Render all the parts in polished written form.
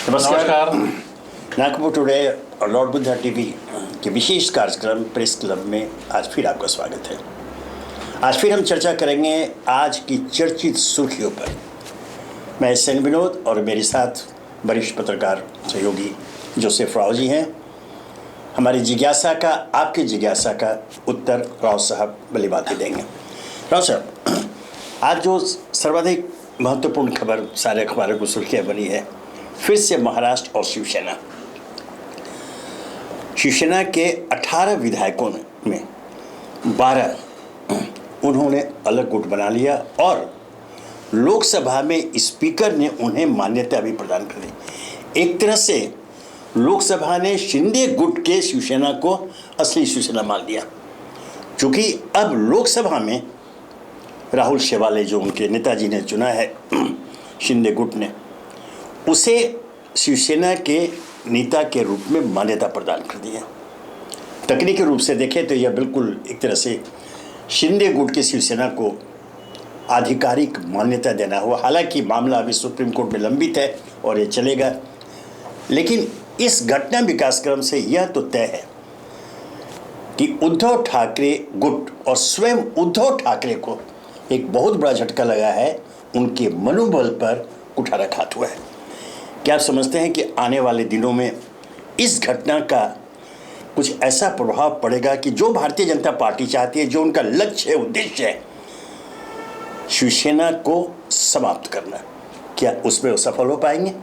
नमस्कार। नागपुर टुडे और Lord Buddha TV के विशेष कार्यक्रम प्रेस क्लब में आज फिर आपका स्वागत है। आज फिर हम चर्चा करेंगे आज की चर्चित सुर्खियों पर। मैं सेन विनोद और मेरे साथ वरिष्ठ पत्रकार सहयोगी जोसेफ राव जी हैं। हमारी जिज्ञासा का, आपकी जिज्ञासा का उत्तर राव साहब भली बातें देंगे। राव साहब, आज जो सर्वाधिक महत्वपूर्ण खबर सारे अखबारों को सुर्खियाँ बनी है, फिर से महाराष्ट्र और शिवसेना के 18 विधायकों में 12 उन्होंने अलग गुट बना लिया और लोकसभा में स्पीकर ने उन्हें मान्यता भी प्रदान कर दी। एक तरह से लोकसभा ने शिंदे गुट के शिवसेना को असली शिवसेना मान लिया, क्योंकि अब लोकसभा में राहुल शेवाले जो उनके नेताजी ने चुना है शिंदे गुट ने, उसे शिवसेना के नेता के रूप में मान्यता प्रदान कर दी है। तकनीकी रूप से देखें तो यह बिल्कुल एक तरह से शिंदे गुट की शिवसेना को आधिकारिक मान्यता देना हुआ। हालांकि मामला अभी सुप्रीम कोर्ट में लंबित है और ये चलेगा, लेकिन इस घटना विकासक्रम से यह तो तय है कि उद्धव ठाकरे गुट और स्वयं उद्धव ठाकरे को एक बहुत बड़ा झटका लगा है, उनके मनोबल पर कुठाराघात हुआ है। क्या आप समझते हैं कि आने वाले दिनों में इस घटना का कुछ ऐसा प्रभाव पड़ेगा कि जो भारतीय जनता पार्टी चाहती है, जो उनका लक्ष्य है, उद्देश्य है, शिवसेना को समाप्त करना, क्या उसमें वो सफल हो पाएंगे?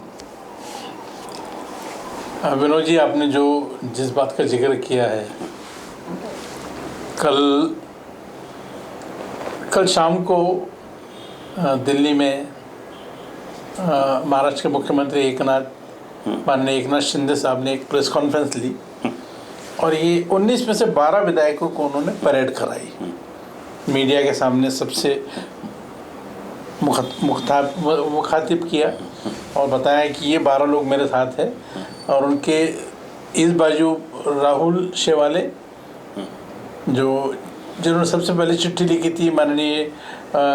विनोद जी, आपने जिस बात का जिक्र किया है, कल शाम को दिल्ली में महाराष्ट्र के मुख्यमंत्री माननीय एकनाथ शिंदे साहब ने एक प्रेस कॉन्फ्रेंस ली और ये 19 में से 12 विधायकों को उन्होंने परेड कराई। मीडिया के सामने सबसे मुखातिब किया और बताया कि ये 12 लोग मेरे साथ हैं। और उनके इस बाजू राहुल शेवाले जिन्होंने सबसे पहले चिट्ठी लिखी थी माननीय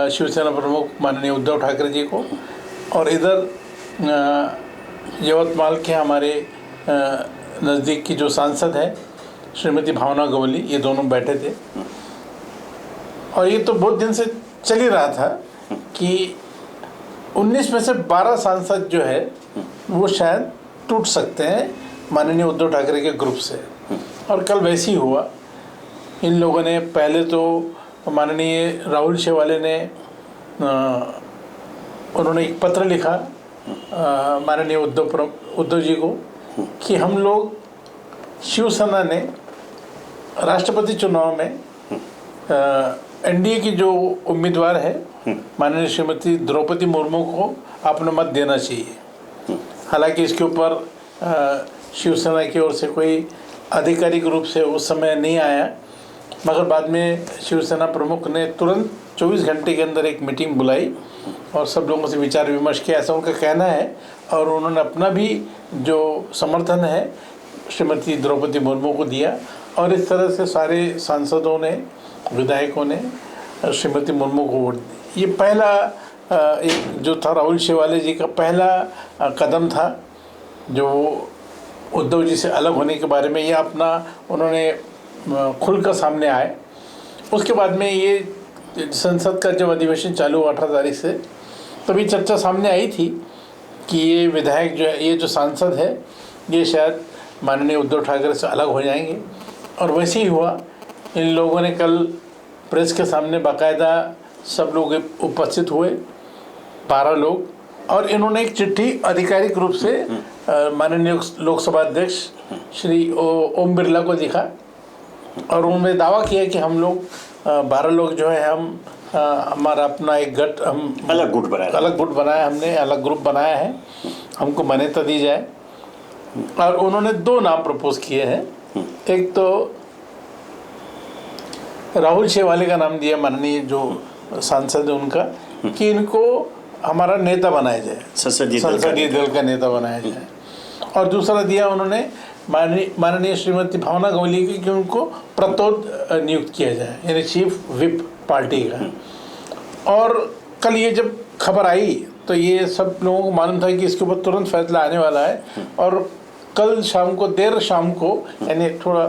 शिवसेना प्रमुख माननीय उद्धव ठाकरे जी को, और इधर यवतमाल के हमारे नज़दीक की जो सांसद है श्रीमती भावना गवली, ये दोनों बैठे थे। और ये तो बहुत दिन से चल ही रहा था कि 19 में से 12 सांसद जो है वो शायद टूट सकते हैं माननीय उद्धव ठाकरे के ग्रुप से, और कल वैसे ही हुआ। इन लोगों ने पहले तो माननीय राहुल शेवाले ने उन्होंने एक पत्र लिखा माननीय उद्धव जी को कि हम लोग शिवसेना ने राष्ट्रपति चुनाव में एनडीए की जो उम्मीदवार है माननीय श्रीमती द्रौपदी मुर्मू को अपना मत देना चाहिए। हालांकि इसके ऊपर शिवसेना की ओर से कोई आधिकारिक रूप से उस समय नहीं आया, मगर बाद में शिवसेना प्रमुख ने तुरंत 24 घंटे के अंदर एक मीटिंग बुलाई और सब लोगों से विचार विमर्श किया, ऐसा उनका कहना है। और उन्होंने अपना भी जो समर्थन है श्रीमती द्रौपदी मुर्मू को दिया, और इस तरह से सारे सांसदों ने, विधायकों ने श्रीमती मुर्मू को वोट दी। ये पहला एक जो था राहुल शेवाले जी का पहला कदम था, जो उद्धव जी से अलग होने के बारे में ये अपना उन्होंने खुलकर सामने आए। उसके बाद में ये संसद का जब अधिवेशन चालू हुआ 18 तारीख से, तभी चर्चा सामने आई थी कि ये विधायक जो है, ये जो सांसद है, ये शायद माननीय उद्धव ठाकरे से अलग हो जाएंगे। और वैसे ही हुआ। इन लोगों ने कल प्रेस के सामने बाकायदा सब लोग उपस्थित हुए, 12 लोग, और इन्होंने एक चिट्ठी आधिकारिक रूप से माननीय लोकसभा अध्यक्ष श्री ओम बिरला को लिखा और उन्होंने दावा किया कि हम लोग 12 लोग जो है, हम हमारा अपना एक हम अलग गुट बनाया, हमने अलग ग्रुप बनाया है, हमको मान्यता दी जाए। और उन्होंने 2 नाम प्रपोज किए हैं। एक तो राहुल शेवाले का नाम दिया माननीय जो सांसद है उनका, कि इनको हमारा नेता बनाया जाए, संसदीय दल का नेता बनाया जाए। और दूसरा दिया उन्होंने माननीय श्रीमती भावना गवली की कि उनको प्रतोद नियुक्त किया जाए, यानी चीफ विप पार्टी का। और कल ये जब खबर आई तो ये सब लोगों को मालूम था कि इसके ऊपर तुरंत फैसला आने वाला है। और कल शाम को, देर शाम को, यानी थोड़ा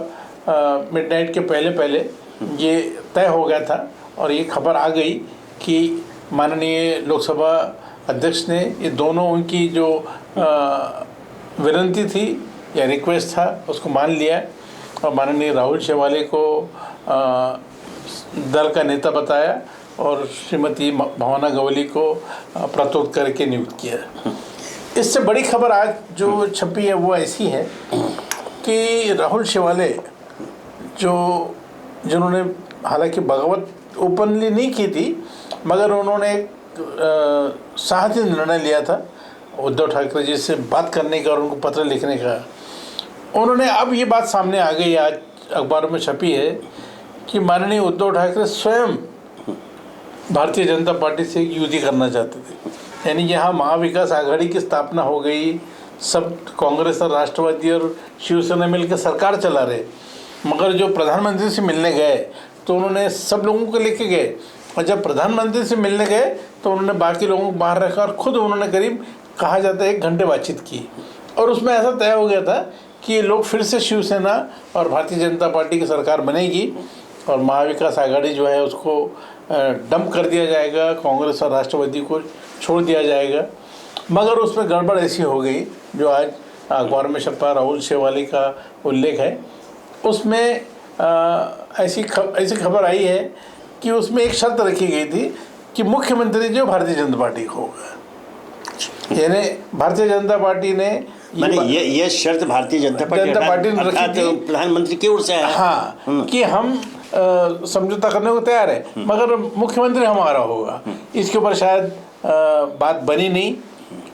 मिडनाइट के पहले पहले ये तय हो गया था और ये खबर आ गई कि माननीय लोकसभा अध्यक्ष ने ये दोनों उनकी जो विनती थी या रिक्वेस्ट था उसको मान लिया और माननीय राहुल शेवाले को दल का नेता बताया और श्रीमती भावना गवली को प्रस्तुत करके नियुक्त किया। इससे बड़ी खबर आज जो छपी है वो ऐसी है कि राहुल शेवाले जिन्होंने हालांकि बगावत ओपनली नहीं की थी, मगर उन्होंने साहसी निर्णय लिया था उद्धव ठाकरे जी से बात करने का और उनको पत्र लिखने का। उन्होंने, अब ये बात सामने आ गई, आज अखबार में छपी है कि माननीय उद्धव ठाकरे स्वयं भारतीय जनता पार्टी से युति करना चाहते थे। यानी यहाँ महाविकास आघाड़ी की स्थापना हो गई, सब कांग्रेस और राष्ट्रवादी और शिवसेना मिलकर सरकार चला रहे, मगर जो प्रधानमंत्री से मिलने गए तो उन्होंने सब लोगों को लेके गए और जब प्रधानमंत्री से मिलने गए तो उन्होंने बाकी लोगों को बाहर रखा और खुद उन्होंने करीब कहा जाता है 1 घंटे बातचीत की। और उसमें ऐसा तय हो गया था कि ये लोग फिर से शिवसेना और भारतीय जनता पार्टी की सरकार बनेगी और महाविकास आघाड़ी जो है उसको डंप कर दिया जाएगा, कांग्रेस और राष्ट्रवादी को छोड़ दिया जाएगा। मगर उसमें गड़बड़ ऐसी हो गई जो आज अखबार में छपा, राहुल शेवाली का उल्लेख है, उसमें ऐसी खबर आई है कि उसमें एक शर्त रखी गई थी कि मुख्यमंत्री जो भारतीय जनता पार्टी को होगा। यानी भारतीय जनता पार्टी ने ये शर्त भारतीय जनता पार्टी ने रखी थी, प्रधानमंत्री की ओर से है, हाँ, कि हम समझौता करने को तैयार है मगर मुख्यमंत्री हमारा होगा। इसके ऊपर शायद बात बनी नहीं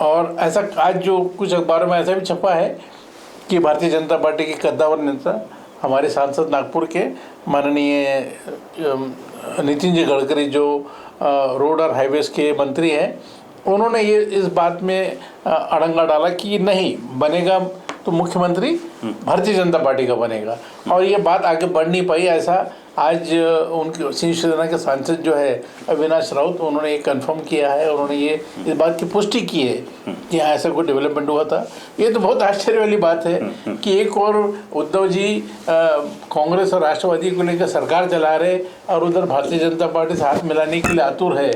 और ऐसा आज जो कुछ अखबारों में ऐसा भी छपा है कि भारतीय जनता पार्टी के कद्दावर नेता हमारे सांसद नागपुर के माननीय नितिन जी गडकरी जो रोड और हाईवेज के मंत्री हैं, उन्होंने ये इस बात में अड़ंगा डाला कि नहीं बनेगा तो मुख्यमंत्री भारतीय जनता पार्टी का बनेगा। और ये बात आगे बढ़ नहीं पाई। ऐसा आज उनके शिवसेना के सांसद जो है अविनाश राउत, उन्होंने ये कंफर्म किया है, उन्होंने ये इस बात की पुष्टि की है कि हाँ ऐसा कोई डेवलपमेंट हुआ था। ये तो बहुत आश्चर्य वाली बात है कि एक और उद्धव जी कांग्रेस और राष्ट्रवादी को लेकर सरकार चला रहे और उधर भारतीय जनता पार्टी से हाथ मिलाने के लिए आतुर है।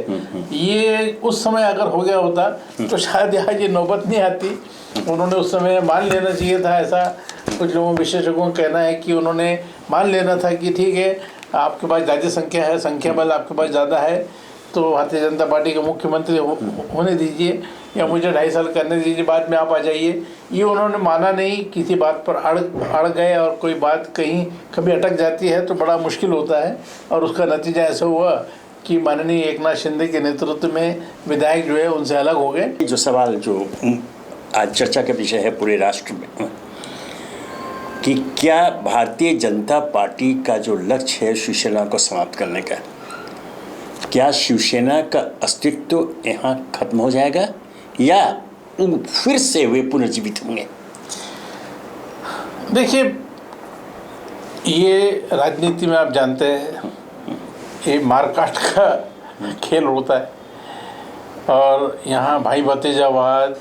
ये उस समय अगर हो गया होता तो शायद यहाँ ये नौबत नहीं आती। उन्होंने उस समय मान लेना चाहिए था, ऐसा कुछ लोगों विशेषज्ञों का कहना है कि उन्होंने मान लेना था कि ठीक है आपके पास ज़्यादा संख्या है, संख्या बल आपके पास ज़्यादा है तो भारतीय जनता पार्टी के मुख्यमंत्री होने दीजिए या मुझे 2.5 साल करने दीजिए, बाद में आप आ जाइए। ये उन्होंने माना नहीं, किसी बात पर अड़ गए और कोई बात कहीं कभी अटक जाती है तो बड़ा मुश्किल होता है। और उसका नतीजा ऐसा हुआ कि माननीय एकनाथ शिंदे के नेतृत्व में विधायक जो है उनसे अलग हो गए। जो सवाल जो आज चर्चा का विषय है पूरे राष्ट्र में कि क्या भारतीय जनता पार्टी का जो लक्ष्य है शिवसेना को समाप्त करने का, क्या शिवसेना का अस्तित्व यहाँ खत्म हो जाएगा या फिर से वे पुनर्जीवित होंगे? देखिए ये राजनीति में आप जानते हैं ये मारकाट का खेल होता है और यहाँ भाई भतीजावाद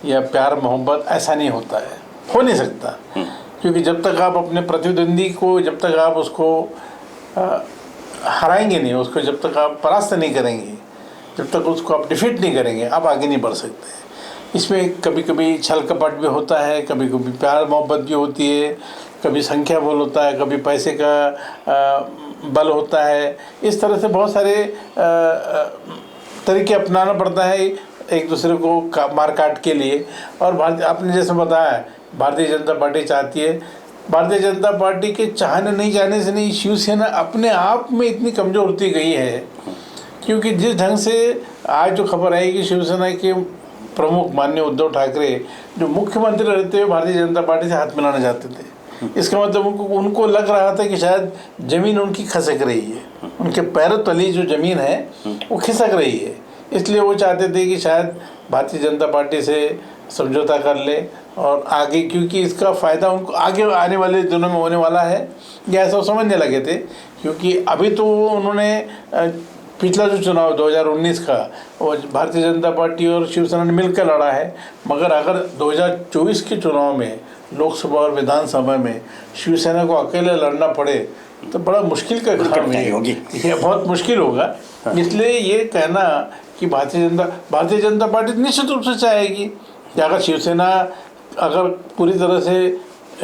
या प्यार मोहब्बत ऐसा नहीं होता है, हो नहीं सकता। क्योंकि जब तक आप अपने प्रतिद्वंदी को, जब तक आप उसको हराएंगे नहीं, उसको जब तक आप परास्त नहीं करेंगे, जब तक उसको आप डिफीट नहीं करेंगे, आप आगे नहीं बढ़ सकते। इसमें कभी कभी छल कपट भी होता है, कभी कभी प्यार मोहब्बत भी होती है, कभी संख्या बल होता है, कभी पैसे का बल होता है। इस तरह से बहुत सारे तरीके अपनाना पड़ता है एक दूसरे को मार काट के लिए। और आपने जैसे बताया भारतीय जनता पार्टी चाहती है, भारतीय जनता पार्टी के चाहने नहीं जाने से नहीं, शिवसेना अपने आप में इतनी कमज़ोर होती गई है। क्योंकि जिस ढंग से आज जो खबर आई कि शिवसेना के प्रमुख माननीय उद्धव ठाकरे जो मुख्यमंत्री रहते हुए भारतीय जनता पार्टी से हाथ मिलाना चाहते थे, इसका मतलब उनको लग रहा था कि शायद ज़मीन उनकी खिसक रही है, उनके पैरों तली जो ज़मीन है वो खिसक रही है। इसलिए वो चाहते थे कि शायद भारतीय जनता पार्टी से समझौता कर ले और आगे, क्योंकि इसका फ़ायदा उनको आगे आने वाले दिनों में होने वाला है, या ऐसा समझने लगे थे। क्योंकि अभी तो उन्होंने पिछला जो चुनाव 2019 का, वो भारतीय जनता पार्टी और शिवसेना ने मिलकर लड़ा है। मगर अगर 2024 के चुनाव में लोकसभा और विधानसभा में शिवसेना को अकेले लड़ना पड़े तो बड़ा मुश्किल का काम है, होगी, ये बहुत मुश्किल होगा। इसलिए ये कहना कि भारतीय जनता पार्टी निश्चित रूप से चाहेगी कि अगर शिवसेना अगर पूरी तरह से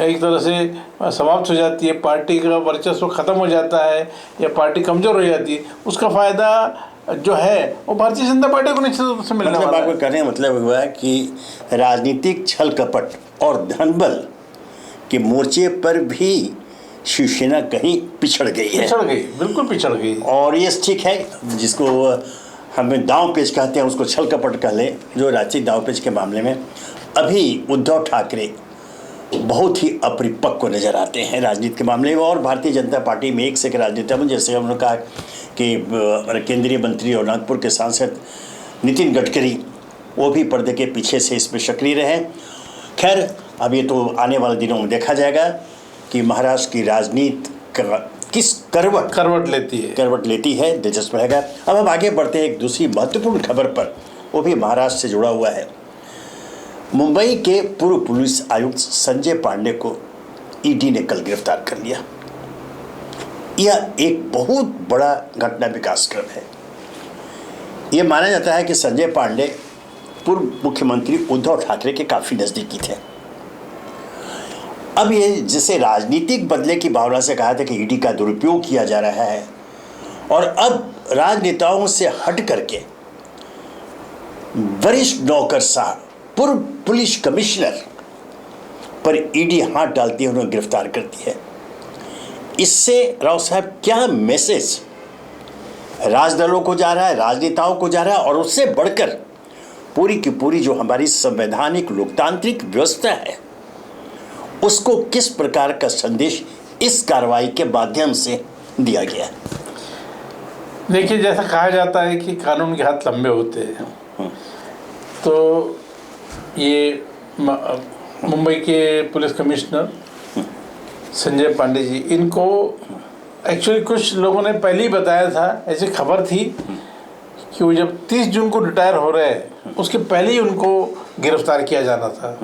एक तरह से समाप्त हो जाती है, पार्टी का वर्चस्व खत्म हो जाता है या पार्टी कमज़ोर हो जाती है, उसका फ़ायदा जो है वो भारतीय जनता पार्टी को निश्चित रूप से मिलने वाला है। आपको कहने का मतलब हुआ कि राजनीतिक छल कपट और धनबल के मोर्चे पर भी शिवसेना कहीं पिछड़ गई है, बिल्कुल पिछड़ गई। और ये ठीक है, जिसको हमें दांव पेच कहते हैं उसको छल कपट कह लें। जो राजनीतिक दांव पेच के मामले में अभी उद्धव ठाकरे बहुत ही अपरिपक्व नजर आते हैं राजनीति के मामले में, और भारतीय जनता पार्टी में एक से एक राजनेता में, जैसे हमने कहा कि केंद्रीय मंत्री और नागपुर के सांसद नितिन गडकरी, वो भी पर्दे के पीछे से इसमें सक्रिय रहे। खैर, अब ये तो आने वाले दिनों में देखा जाएगा कि महाराष्ट्र की राजनीति किस करवट लेती है, दिलचस्प रहेगा। अब हम आगे बढ़ते हैं एक दूसरी महत्वपूर्ण खबर पर, वो भी महाराष्ट्र से जुड़ा हुआ है। मुंबई के पूर्व पुलिस आयुक्त संजय पांडे को ईडी ने कल गिरफ्तार कर लिया। यह एक बहुत बड़ा घटना विकास क्रम है। यह माना जाता है कि संजय पांडे पूर्व मुख्यमंत्री उद्धव ठाकरे के काफी नजदीकी थे। अब ये जिसे राजनीतिक बदले की भावना से कहा था कि ईडी का दुरुपयोग किया जा रहा है, और अब राजनेताओं से हट करके वरिष्ठ नौकरशाह पूर्व पुलिस कमिश्नर पर ईडी हाथ डालती है, उन्हें गिरफ्तार करती है। इससे राव साहब क्या मैसेज राजदलों को जा रहा है, राजनेताओं को जा रहा है, और उससे बढ़कर पूरी की पूरी जो हमारी संवैधानिक लोकतांत्रिक व्यवस्था है उसको किस प्रकार का संदेश इस कार्रवाई के माध्यम से दिया गया है? देखिए, जैसा कहा जाता है कि कानून के हाथ लंबे होते हैं, तो ये मुंबई के पुलिस कमिश्नर संजय पांडे जी, इनको एक्चुअली कुछ लोगों ने पहले ही बताया था, ऐसी खबर थी कि वो जब 30 जून को रिटायर हो रहे हैं उसके पहले ही उनको गिरफ्तार किया जाना था।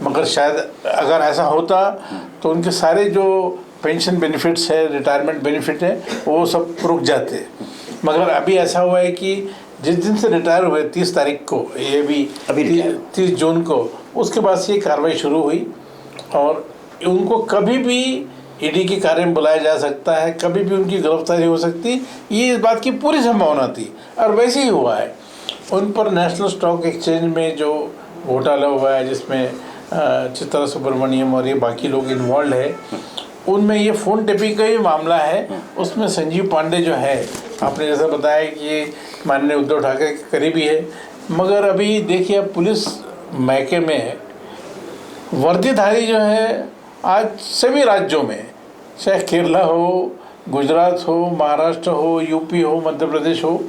मगर शायद अगर ऐसा होता तो उनके सारे जो पेंशन बेनिफिट्स है, रिटायरमेंट बेनिफिट है, वो सब रुक जाते। मगर अभी ऐसा हुआ है कि जिस दिन से रिटायर हुए 30 तारीख को, ये भी अभी 30 जून को, उसके बाद से ये कार्रवाई शुरू हुई और उनको कभी भी ईडी के कार्य में बुलाया जा सकता है, कभी भी उनकी गिरफ्तारी हो सकती, ये इस बात की पूरी संभावना थी और वैसे ही हुआ है। उन पर नेशनल स्टॉक एक्सचेंज में जो घोटाला हुआ है, जिसमें चित्रा सुब्रमण्यम और ये बाकी लोग इन्वॉल्व है, उनमें ये फ़ोन टेपिंग का ही मामला है। उसमें संजीव पांडे जो है, आपने जैसा बताया कि माननीय उद्धव ठाकरे के करीबी है, मगर अभी देखिए पुलिस महकमे में वर्दीधारी जो है आज सभी राज्यों में, चाहे केरला हो, गुजरात हो, महाराष्ट्र हो, यूपी हो, मध्य प्रदेश हो,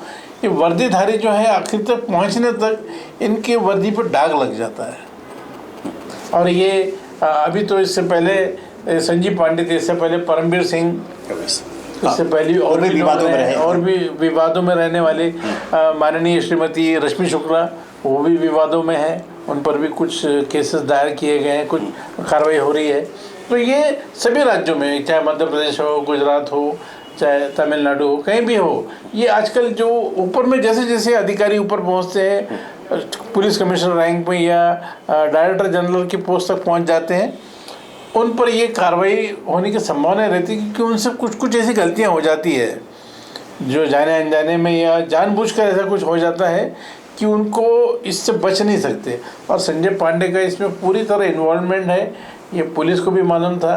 ये वर्दीधारी जो है आखिर तक पहुंचने तक इनके वर्दी पर दाग लग जाता है। और ये अभी तो इससे पहले संजीव पांडे थे, इससे पहले परमवीर सिंह, इससे पहले और भी विवादों में रहने वाले माननीय श्रीमती रश्मि शुक्ला, वो भी विवादों में है, उन पर भी कुछ केसेस दायर किए गए हैं, कुछ कार्रवाई हो रही है। तो ये सभी राज्यों में, चाहे मध्य प्रदेश हो, गुजरात हो, चाहे तमिलनाडु हो, कहीं भी हो, ये आजकल जो ऊपर में जैसे जैसे अधिकारी ऊपर पहुंचते हैं, पुलिस कमिश्नर रैंक में या डायरेक्टर जनरल की पोस्ट तक पहुंच जाते हैं, उन पर ये कार्रवाई होने की संभावना रहती है, क्योंकि उनसे कुछ ऐसी गलतियां हो जाती है जो जाने अनजाने में या जानबूझकर ऐसा कुछ हो जाता है कि उनको इससे बच नहीं सकते। और संजय पांडे का इसमें पूरी तरह इन्वॉल्वमेंट है, ये पुलिस को भी मालूम था,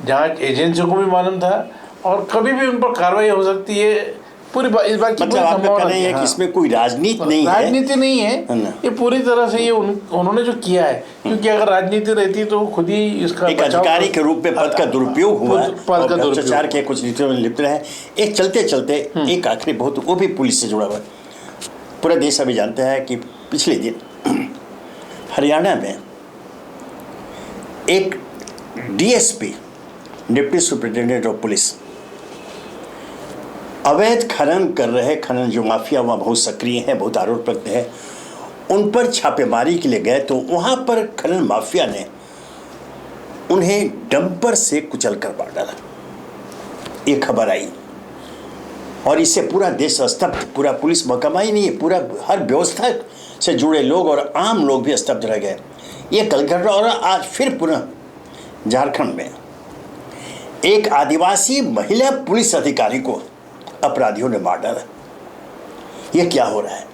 जांच एजेंसियों को भी मालूम था, और कभी भी उन पर कार्रवाई हो सकती है। पूरी इस बात की पूरी संभावना है कि इसमें कोई राजनीति नहीं है, ये पूरी तरह से ये उन्होंने जो किया है, क्योंकि अगर राजनीति रहती तो खुद ही इसका एक अधिकारी के रूप में पद का दुरुपयोग हुआ, पद का भ्रष्टाचार के कुछ नीतियों में लिप्त रहे। एक चलते चलते एक आखिरी बहुत, वो भी पुलिस से जुड़ा हुआ है। पूरा देश अभी जानता है कि पिछले दिन हरियाणा में एक DSP, deputy superintendent of police, अवैध खनन कर रहे खनन जो माफिया वहाँ बहुत सक्रिय हैं, बहुत आरोप प्रगट है, उन पर छापेमारी के लिए गए तो वहाँ पर खनन माफिया ने उन्हें डंपर से कुचल कर मार डाला। ये खबर आई और इससे पूरा देश स्तब्ध, पूरा पुलिस महकमा ही नहीं है, पूरा हर व्यवस्था से जुड़े लोग और आम लोग भी स्तब्ध रह गए। ये कल घटना और आज फिर पुनः झारखंड में एक आदिवासी महिला पुलिस अधिकारी को अपराधियों ने मार डाला। ये क्या हो रहा है?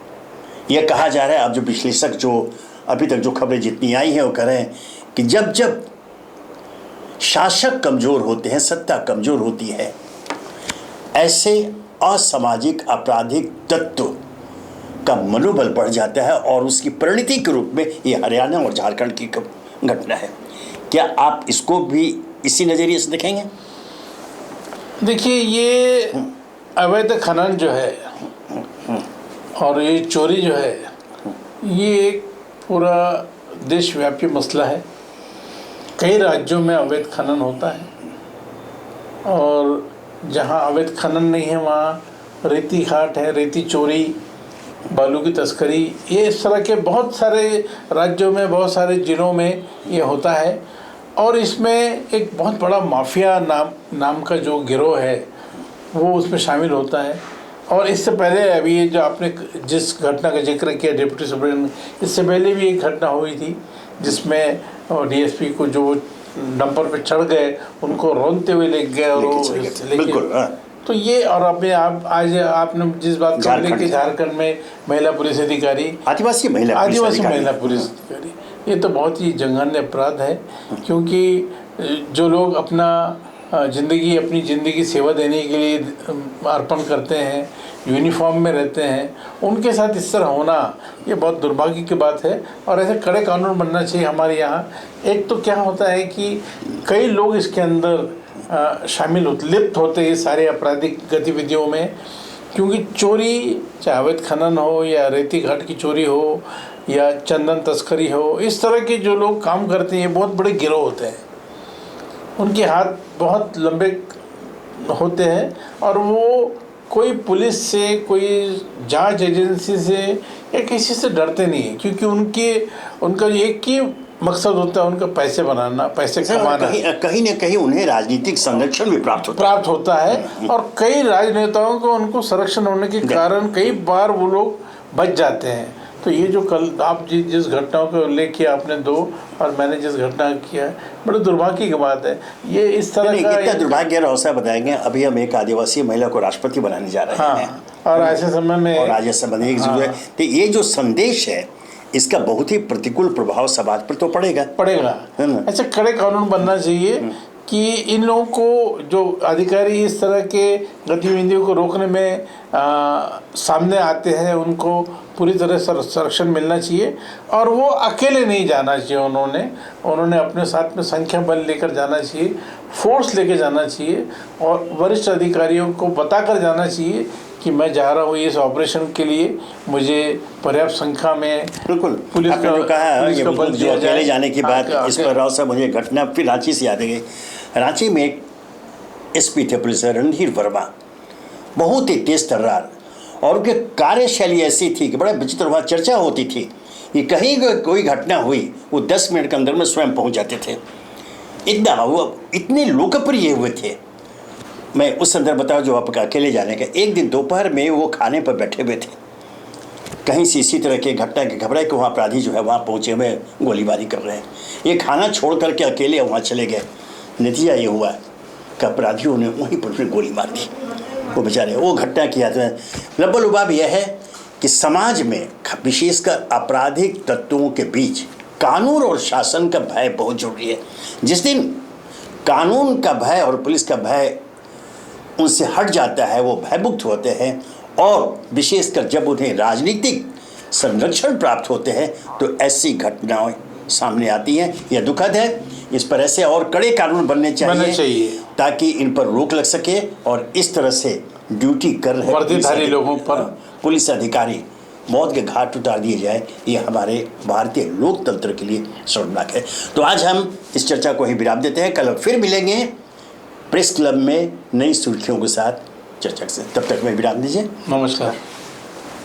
ये कहा जा रहा है, अब जो विश्लेषक जो अभी तक जो खबरें जितनी आई हैं वो कह रहे हैं कि जब जब शासक कमजोर होते हैं, सत्ता कमजोर होती है, ऐसे असामाजिक आपराधिक तत्व का मनोबल बढ़ जाता है और उसकी परिणति के रूप में ये हरियाणा और झारखंड की घटना है। क्या आप इसको भी इसी नज़रिए से देखेंगे? देखिए, ये अवैध खनन जो है और ये चोरी जो है, ये एक पूरा देशव्यापी मसला है। कई राज्यों में अवैध खनन होता है और जहाँ अवैध खनन नहीं है वहाँ रेती घाट है, रेती चोरी, बालू की तस्करी, ये इस तरह के बहुत सारे राज्यों में, बहुत सारे जिलों में ये होता है। और इसमें एक बहुत बड़ा माफिया नाम का जो गिरोह है वो उसमें शामिल होता है। और इससे पहले अभी ये जो आपने जिस घटना का जिक्र किया डिप्टी सुप्रीम, इससे पहले भी एक घटना हुई थी जिसमें डीएसपी को जो डंपर पे चढ़ गए उनको रोनते हुए ले गए और वो तो ये। और अभी आप आज आपने जिस बात को लेके झारखंड में महिला पुलिस अधिकारी, आदिवासी महिला पुलिस अधिकारी, ये तो बहुत ही जघन्य अपराध है। क्योंकि जो लोग अपनी ज़िंदगी सेवा देने के लिए अर्पण करते हैं, यूनिफॉर्म में रहते हैं, उनके साथ इस तरह होना ये बहुत दुर्भाग्य की बात है। और ऐसे कड़े कानून बनना चाहिए हमारे यहाँ। एक तो क्या होता है कि कई लोग इसके अंदर लिप्त होते हैं सारे आपराधिक गतिविधियों में, क्योंकि चोरी, चाहे अवैध खनन हो या रेती घाट की चोरी हो या चंदन तस्करी हो, इस तरह के जो लोग काम करते हैं बहुत बड़े गिरोह होते हैं, उनके हाथ बहुत लंबे होते हैं और वो कोई पुलिस से, कोई जांच एजेंसी से या किसी से डरते नहीं है, क्योंकि उनका एक ही मकसद होता है, उनका पैसे बनाना, पैसे कमाना। कहीं ना कहीं उन्हें राजनीतिक संरक्षण भी प्राप्त होता है और कई राजनेताओं को उनको संरक्षण होने के कारण कई बार वो लोग बच जाते हैं। तो ये जो कल आप जिस घटनाओं का उल्लेख किया आपने दो, और मैंने जिस घटना किया, बड़े दुर्भाग्य की बात है। ये इस तरह का कितना दुर्भाग्य और अवसर बताएंगे। अभी हम एक आदिवासी महिला को राष्ट्रपति बनाने जा रहे हैं और ऐसे समय में और आज समय एक तो ये जो संदेश है इसका बहुत ही प्रतिकूल प्रभाव समाज पर तो पड़ेगा। ऐसे कड़े कानून बनना चाहिए कि इन लोगों को, जो अधिकारी इस तरह के गतिविधियों को रोकने में सामने आते हैं, उनको पूरी तरह संरक्षण मिलना चाहिए। और वो अकेले नहीं जाना चाहिए, उन्होंने अपने साथ में संख्या बल लेकर जाना चाहिए, फोर्स लेकर जाना चाहिए और वरिष्ठ अधिकारियों को बताकर जाना चाहिए कि मैं जा रहा हूँ इस ऑपरेशन के लिए, मुझे पर्याप्त संख्या में बिल्कुल पुलिस का बल जो अकेले जाने की बात, इस पर राव साहब मुझे घटना फिर रांची से याद आ गई। रांची में एक एसपी थे पुलिस रणधीर वर्मा, बहुत ही तेज तर्रार, और उनकी कार्यशैली ऐसी थी कि बड़ा विचित्र, वहाँ चर्चा होती थी कि कहीं कोई घटना हुई वो 10 मिनट के अंदर में स्वयं पहुँच जाते थे। वो इतने लोकप्रिय हुए थे। मैं उस संदर्भ बताऊँ जो आपका अकेले जाने का, एक दिन दोपहर में वो खाने पर बैठे हुए थे, कहीं से इसी तरह के घटना के खबर है कि वहाँ अपराधी जो है वहाँ पहुँचे हुए गोलीबारी कर रहे हैं। ये खाना छोड़ करके अकेले वहाँ चले गए। नतीजा ये हुआ कि अपराधियों ने वहीं पर फिर गोली मार दी। वो बेचारे, वो घटना किया था। लब्बल-लुबाब यह है कि समाज में विशेषकर आपराधिक तत्वों के बीच कानून और शासन का भय बहुत जरूरी है। जिस दिन कानून का भय और पुलिस का भय उनसे हट जाता है, वो भयमुक्त होते हैं, और विशेषकर जब उन्हें राजनीतिक संरक्षण प्राप्त होते हैं तो ऐसी घटनाएं सामने आती हैं। यह दुखद है। इस पर ऐसे और कड़े कानून बनने चाहिए ताकि इन पर रोक लग सके और इस तरह से ड्यूटी कर रहे वर्दीधारी लोगों पर पुलिस अधिकारी मौत के घाट उतार दिए जाए, ये हमारे भारतीय लोकतंत्र के लिए शर्मनाक है। तो आज हम इस चर्चा को ही विराम देते हैं। कल फिर मिलेंगे प्रेस क्लब में नई सुर्खियों के साथ। चर्चा से। तब तक मैं विराम दीजिए। नमस्कार।